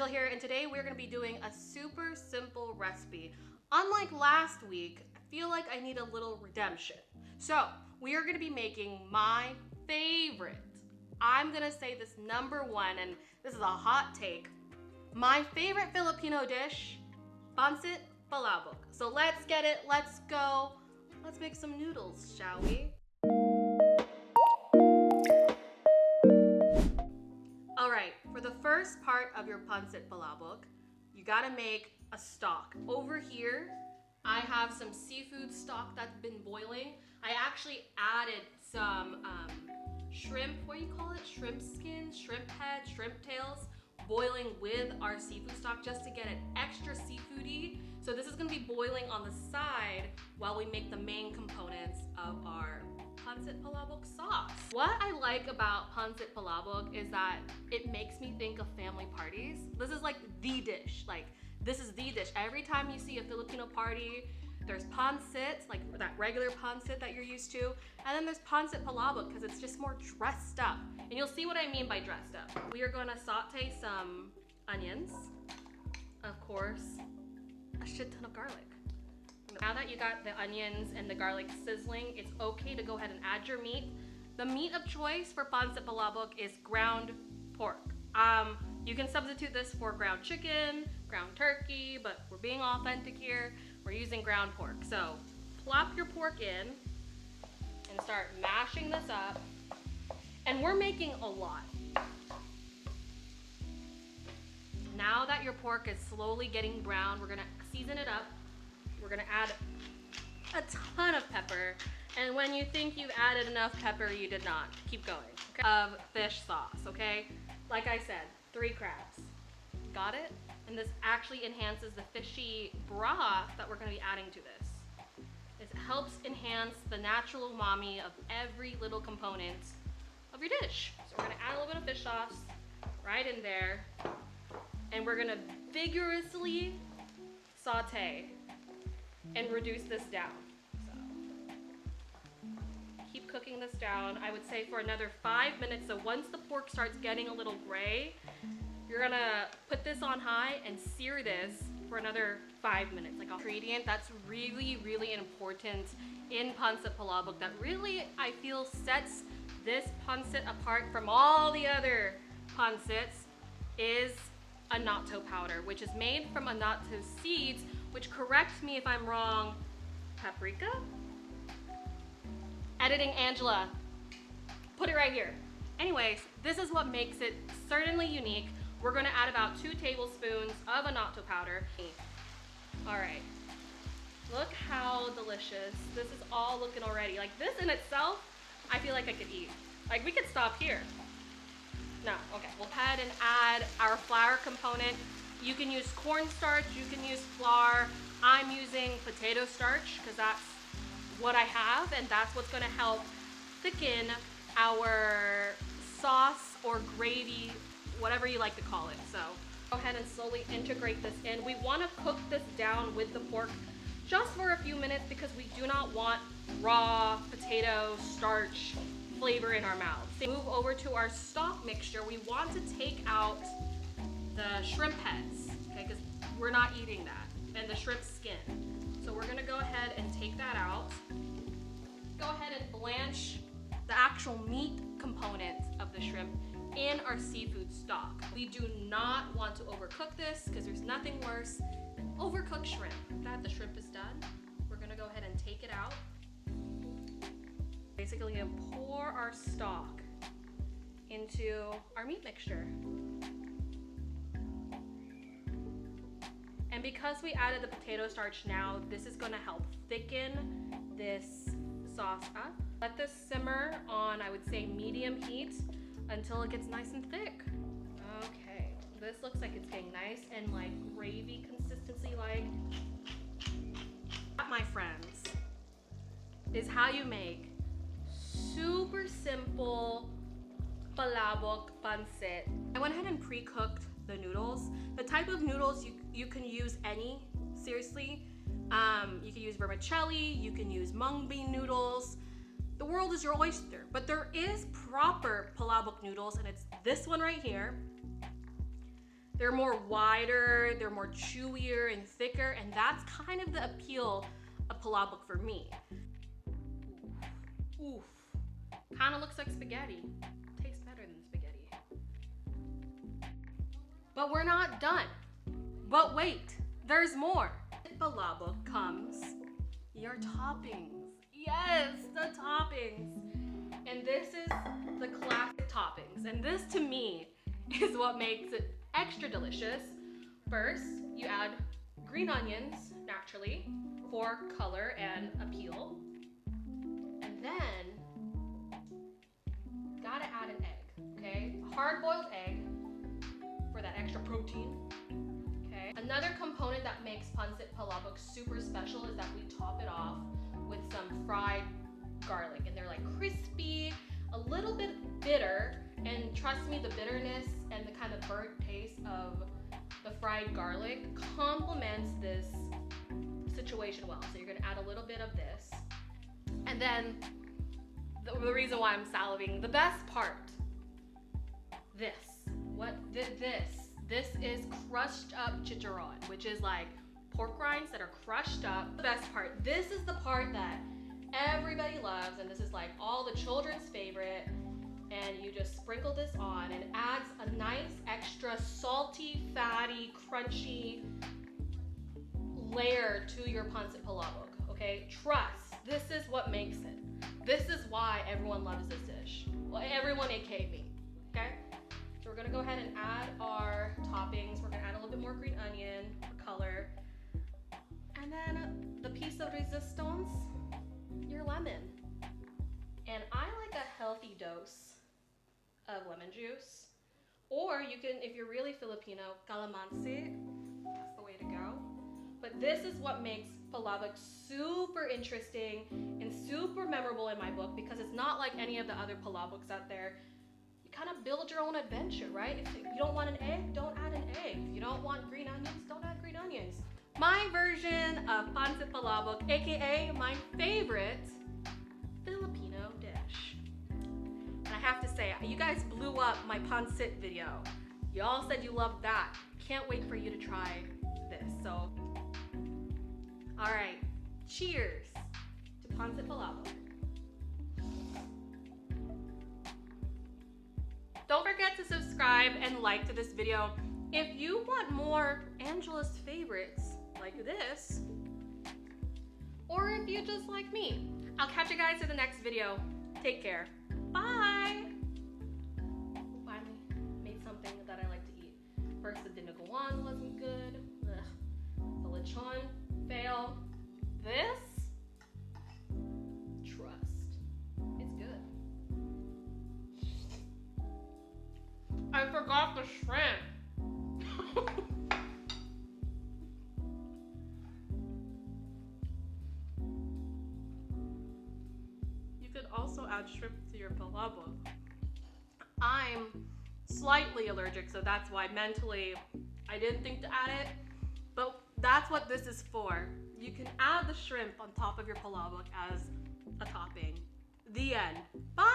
Angel here, and today we're going to be doing a super simple recipe. Unlike last week, I feel like I need a little redemption. So we are going to be making my favorite. I'm going to say this number one, and this is a hot take. My favorite Filipino dish, Pancit Palabok. So let's get it, let's go. Let's make some noodles, shall we? Alright, for the first part of your Pancit Palabok, you gotta make a stock. Over here, I have some seafood stock that's been boiling. I actually added some shrimp, what do you call it? Shrimp skins, shrimp heads, shrimp tails, boiling with our seafood stock just to get it extra seafoody. So this is gonna be boiling on the side while we make the main components of our Pancit Palabok sauce. What I like about Pancit Palabok is that it makes me think of family parties. This is like the dish, this is the dish. Every time you see a Filipino party, there's pancit, like that regular pancit that you're used to, and then there's Pancit Palabok because it's just more dressed up. And you'll see what I mean by dressed up. We are gonna saute some onions, of course, a shit ton of garlic. Now that you got the onions and the garlic sizzling, it's okay to go ahead and add your meat. The meat of choice for Pancit Palabok is ground pork. You can substitute this for ground chicken, ground turkey, but we're being authentic here. We're using ground pork. So plop your pork in and start mashing this up. And we're making a lot. Now that your pork is slowly getting brown, we're gonna season it up. We're gonna add a ton of pepper. And when you think you've added enough pepper, you did not. Keep going. Okay? Of fish sauce, okay? Like I said, 3 crabs. Got it? And this actually enhances the fishy broth that we're gonna be adding to this. It helps enhance the natural umami of every little component of your dish. So we're gonna add a little bit of fish sauce right in there. And we're gonna vigorously saute and reduce this down. So keep cooking this down. I would say for another 5 minutes. So once the pork starts getting a little gray, you're gonna put this on high and sear this for another 5 minutes. Like an ingredient that's really, really important in Pancit Palabok that really, I feel, sets this pancit apart from all the other pancits is annatto powder, which is made from annatto seeds, which, correct me if I'm wrong, paprika? Editing Angela, put it right here. Anyways, this is what makes it certainly unique. We're gonna add about 2 tablespoons of annatto powder. All right, look how delicious. This is all looking already. Like this in itself, I feel like I could eat. Like we could stop here. No, okay, we'll go ahead and add our flour component. You can use cornstarch, you can use flour. I'm using potato starch because that's what I have, and that's what's gonna help thicken our sauce or gravy, whatever you like to call it. So go ahead and slowly integrate this in. We wanna cook this down with the pork just for a few minutes because we do not want raw potato starch flavor in our mouths. Move over to our stock mixture. We want to take out the shrimp heads, okay, because we're not eating that, and the shrimp skin. So we're gonna go ahead and take that out. Go ahead and blanch the actual meat component of the shrimp in our seafood stock. We do not want to overcook this because there's nothing worse than overcooked shrimp. After the shrimp is done, we're gonna go ahead and take it out. Basically, gonna pour our stock into our meat mixture. And because we added the potato starch now, this is gonna help thicken this sauce up. Let this simmer on, I would say, medium heat until it gets nice and thick. Okay, this looks like it's getting nice and like gravy consistency like. That, my friends, is how you make super simple palabok pancit. I went ahead and pre-cooked the noodles. The type of noodles you can use any, seriously. You can use vermicelli, you can use mung bean noodles. The world is your oyster, but there is proper palabok noodles, and it's this one right here. They're more wider, they're more chewier and thicker, and that's kind of the appeal of palabok for me. Oof. Kind of looks like spaghetti. Tastes better than spaghetti. But we're not done. But wait, there's more. With palabok comes your toppings. Yes, the toppings. And this is the classic toppings. And this to me is what makes it extra delicious. First, you add green onions, naturally, for color and appeal. And then, gotta add an egg, okay? A hard-boiled egg for that extra protein, okay? Another component that makes Pancit Palabok super special is that we top it off with some fried garlic. And they're like crispy, a little bit bitter, and trust me, the bitterness and the kind of burnt taste of the fried garlic complements this situation well. So you're gonna add a little bit of this. And then the reason why I'm salivating, the best part, this is crushed up chicharron, which is like pork rinds that are crushed up. The best part, this is the part that everybody loves, and this is like all the children's favorite. And you just sprinkle this on, and it adds a nice extra salty, fatty, crunchy layer to your Pancit Palabok, okay? Trust, this is what makes it. This is why everyone loves this dish. Well, everyone aka me, okay? So we're gonna go ahead and add our toppings. We're gonna add a little bit more green onion for color. And then the piece of resistance, your lemon. And I like a healthy dose of lemon juice. Or you can, if you're really Filipino, calamansi, that's the way to go. But this is what makes palabok super interesting and super memorable in my book, because it's not like any of the other palaboks out there. You kind of build your own adventure, right? If you don't want an egg, don't add an egg. If you don't want green onions, don't add green onions. My version of Pancit Palabok, aka my favorite Filipino dish. And I have to say, you guys blew up my pancit video. Y'all said you loved that. Can't wait for you to try this. So, all right, cheers to Pancit Palabok. Don't forget to subscribe and like to this video if you want more Angela's favorites like this, or if you just like me. I'll catch you guys in the next video. Take care. Bye! Finally made something that I like to eat. First, the dinuguan wasn't good. Ugh. The lechon, fail. This, trust. It's good. I forgot the shrimp. Also add shrimp to your palabok. I'm slightly allergic, so that's why mentally I didn't think to add it, but that's what this is for. You can add the shrimp on top of your palabok as a topping. The end. Bye!